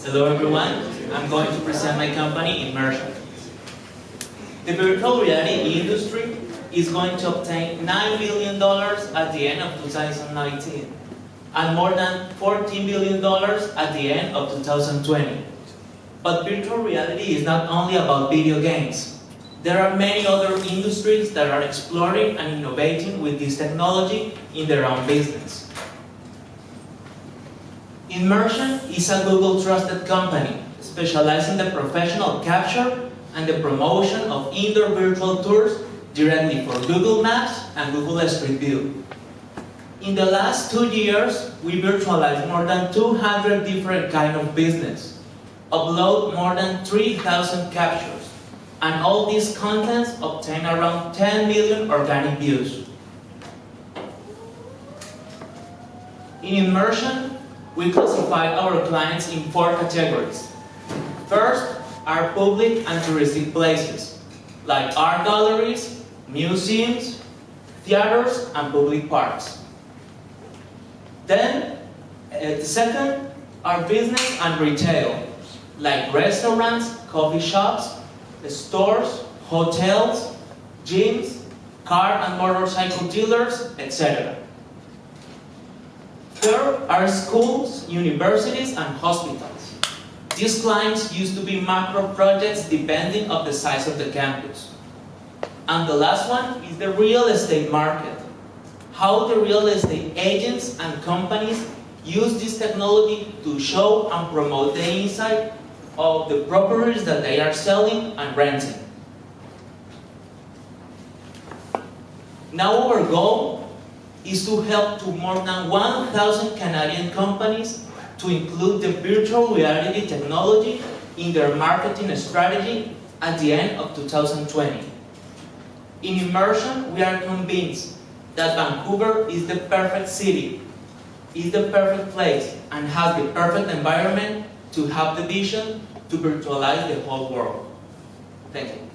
Hello everyone, I'm going to present my company, Immersion. The virtual reality industry is going to obtain $9 billion at the end of 2019 and more than $14 billion at the end of 2020. But virtual reality is not only about video games. There are many other industries that are exploring and innovating with this technology in their own business. Immersion is a Google trusted company specializing in the professional capture and the promotion of indoor virtual tours directly for Google Maps and Google Street View. In the last 2 years, we virtualized more than 200 different kinds of business, upload more than 3,000 captures, and all these contents obtain around 10 million organic views. In Immersion, we classified our clients in 4 categories. First are public and touristic places, like art galleries, museums, theaters, and public parks. Then, the second are business and retail, like restaurants, coffee shops, stores, hotels, gyms, car and motorcycle dealers, etc. Third are schools, universities, and hospitals. These clients used to be macro projects depending on the size of the campus. And the last one is the real estate market. How the real estate agents and companies use this technology to show and promote the inside of the properties that they are selling and renting. Now our goal is to help to more than 1,000 Canadian companies to include the virtual reality technology in their marketing strategy at the end of 2020. In Immersion, we are convinced that Vancouver is the perfect city, is the perfect place, and has the perfect environment to have the vision to virtualize the whole world. Thank you.